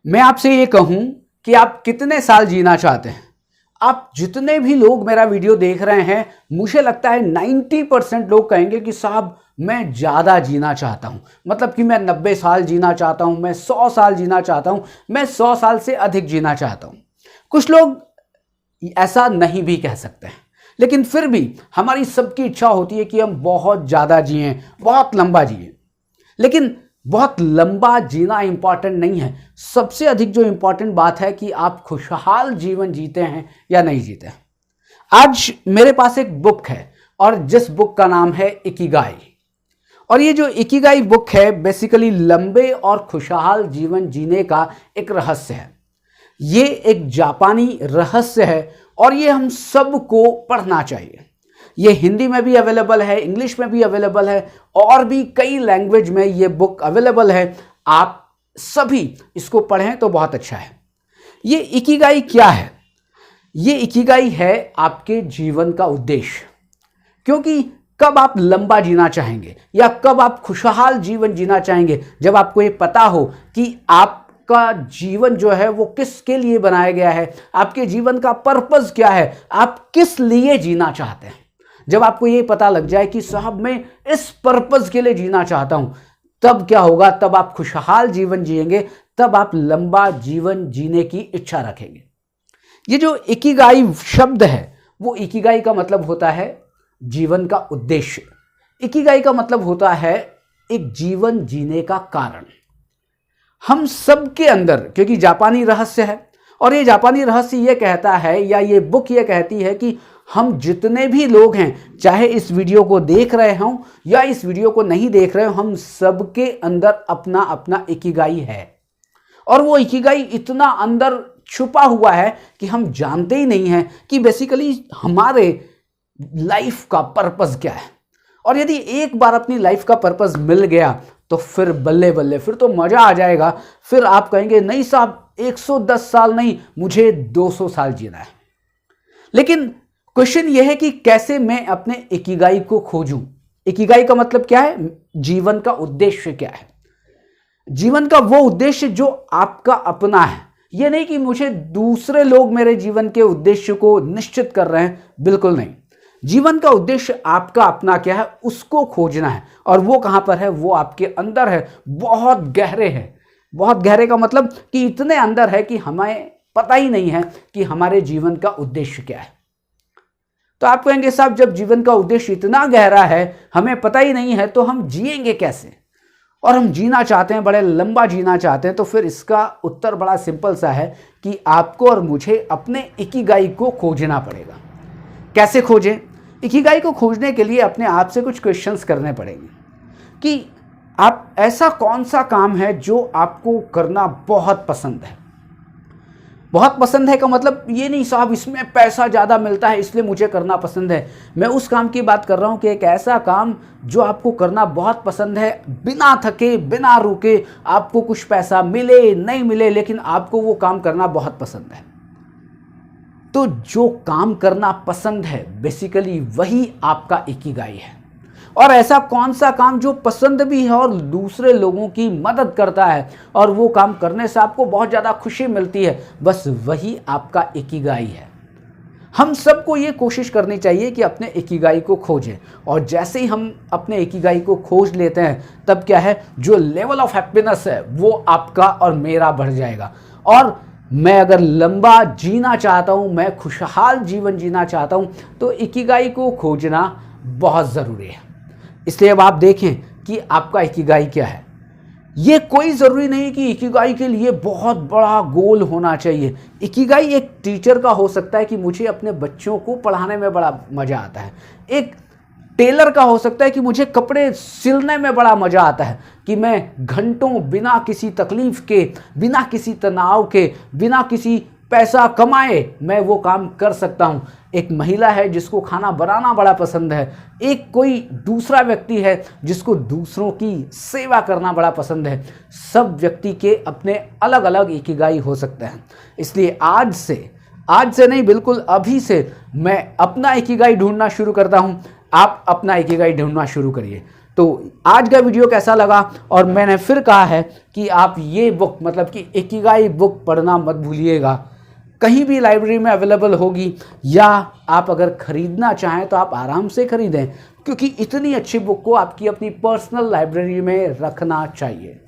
मैं आपसे ये कहूं कि आप कितने साल जीना चाहते हैं। आप जितने भी लोग मेरा वीडियो देख रहे हैं, मुझे लगता है 90% लोग कहेंगे कि साहब मैं ज़्यादा जीना चाहता हूं, मतलब कि मैं 90 साल जीना चाहता हूं, मैं 100 साल जीना चाहता हूं, मैं 100 साल से अधिक जीना चाहता हूं। कुछ लोग ऐसा नहीं भी कह सकते हैं, लेकिन फिर भी हमारी सबकी इच्छा होती है कि हम बहुत ज़्यादा जिएं, बहुत लंबा जिएं। लेकिन बहुत लंबा जीना इंपॉर्टेंट नहीं है। सबसे अधिक जो इंपॉर्टेंट बात है कि आप खुशहाल जीवन जीते हैं या नहीं जीते हैं। आज मेरे पास एक बुक है और जिस बुक का नाम है इकिगाई। और ये जो इकिगाई बुक है बेसिकली लंबे और खुशहाल जीवन जीने का एक रहस्य है। ये एक जापानी रहस्य है और ये हम सबको पढ़ना चाहिए। ये हिंदी में भी अवेलेबल है, इंग्लिश में भी अवेलेबल है और भी कई लैंग्वेज में ये बुक अवेलेबल है। आप सभी इसको पढ़ें तो बहुत अच्छा है। ये इकिगाई क्या है? ये इकिगाई है आपके जीवन का उद्देश्य। क्योंकि कब आप लंबा जीना चाहेंगे या कब आप खुशहाल जीवन जीना चाहेंगे, जब आपको ये पता हो कि आपका जीवन जो है वो किसके लिए बनाया गया है, आपके जीवन का पर्पस क्या है, आप किस लिए जीना चाहते हैं। जब आपको ये पता लग जाए कि साहब मैं इस पर्पस के लिए जीना चाहता हूं, तब क्या होगा? तब आप खुशहाल जीवन जिएंगे, तब आप लंबा जीवन जीने की इच्छा रखेंगे। ये जो इकिगाई शब्द है, वो इकिगाई का मतलब होता है जीवन का उद्देश्य। इकिगाई का मतलब होता है एक जीवन जीने का कारण। हम सबके अंदर, क्योंकि जापानी रहस्य है और ये जापानी रहस्य ये कहता है या ये बुक ये कहती है कि हम जितने भी लोग हैं, चाहे इस वीडियो को देख रहे हों या इस वीडियो को नहीं देख रहे हो, हम सबके अंदर अपना अपना इकिगाई है। और वो इकिगाई इतना अंदर छुपा हुआ है कि हम जानते ही नहीं हैं कि बेसिकली हमारे लाइफ का पर्पस क्या है। और यदि एक बार अपनी लाइफ का पर्पस मिल गया तो फिर बल्ले बल्ले, फिर तो मजा आ जाएगा। फिर आप कहेंगे नहीं साहब 110 साल नहीं, मुझे 200 साल जीना है। लेकिन क्वेश्चन यह है कि कैसे मैं अपने इकिगाई को खोजूं। इकिगाई का मतलब क्या है? जीवन का उद्देश्य क्या है? जीवन का वो उद्देश्य जो आपका अपना है। यह नहीं कि मुझे दूसरे लोग मेरे जीवन के उद्देश्य को निश्चित कर रहे हैं, बिल्कुल नहीं। जीवन का उद्देश्य आपका अपना क्या है, उसको खोजना है। और वो कहां पर है? वो आपके अंदर है, बहुत गहरे है। बहुत गहरे का मतलब कि इतने अंदर है कि हमें पता ही नहीं है कि हमारे जीवन का उद्देश्य क्या है। तो आप कहेंगे साहब जब जीवन का उद्देश्य इतना गहरा है, हमें पता ही नहीं है, तो हम जिएंगे कैसे? और हम जीना चाहते हैं, बड़े लंबा जीना चाहते हैं, तो फिर इसका उत्तर बड़ा सिंपल सा है कि आपको और मुझे अपने इकिगाई को खोजना पड़ेगा। कैसे खोजें? इकिगाई को खोजने के लिए अपने आप से कुछ क्वेश्चंस करने पड़ेंगे कि आप ऐसा कौन सा काम है जो आपको करना बहुत पसंद है। बहुत पसंद है का मतलब ये नहीं साहब इसमें पैसा ज़्यादा मिलता है इसलिए मुझे करना पसंद है। मैं उस काम की बात कर रहा हूँ कि एक ऐसा काम जो आपको करना बहुत पसंद है, बिना थके, बिना रुके, आपको कुछ पैसा मिले नहीं मिले, लेकिन आपको वो काम करना बहुत पसंद है। तो जो काम करना पसंद है बेसिकली वही आपका इकिगाई है। और ऐसा कौन सा काम जो पसंद भी है और दूसरे लोगों की मदद करता है और वो काम करने से आपको बहुत ज़्यादा खुशी मिलती है, बस वही आपका इकिगाई है। हम सबको ये कोशिश करनी चाहिए कि अपने इकिगाई को खोजें। और जैसे ही हम अपने इकिगाई को खोज लेते हैं, तब क्या है, जो लेवल ऑफ हैप्पीनेस है वो आपका और मेरा बढ़ जाएगा। और मैं अगर लंबा जीना चाहता हूँ, मैं खुशहाल जीवन जीना चाहता हूँ, तो इकिगाई को खोजना बहुत ज़रूरी है। इसलिए अब आप देखें कि आपका इकिगाई क्या है। ये कोई ज़रूरी नहीं कि इकिगाई के लिए बहुत बड़ा गोल होना चाहिए। इकिगाई एक टीचर का हो सकता है कि मुझे अपने बच्चों को पढ़ाने में बड़ा मज़ा आता है। एक टेलर का हो सकता है कि मुझे कपड़े सिलने में बड़ा मज़ा आता है, कि मैं घंटों बिना किसी तकलीफ़ के, बिना किसी तनाव के, बिना किसी पैसा कमाए मैं वो काम कर सकता हूँ। एक महिला है जिसको खाना बनाना बड़ा पसंद है, एक कोई दूसरा व्यक्ति है जिसको दूसरों की सेवा करना बड़ा पसंद है। सब व्यक्ति के अपने अलग अलग इकिगाई हो सकते हैं। इसलिए आज से नहीं, बिल्कुल अभी से मैं अपना इकिगाई ढूंढना शुरू करता हूँ। आप अपना इकिगाई ढूंढना शुरू करिए। तो आज का वीडियो कैसा लगा, और मैंने फिर कहा है कि आप ये बुक मतलब कि इकिगाई बुक पढ़ना मत भूलिएगा। कहीं भी लाइब्रेरी में अवेलेबल होगी, या आप अगर ख़रीदना चाहें तो आप आराम से ख़रीदें, क्योंकि इतनी अच्छी बुक को आपकी अपनी पर्सनल लाइब्रेरी में रखना चाहिए।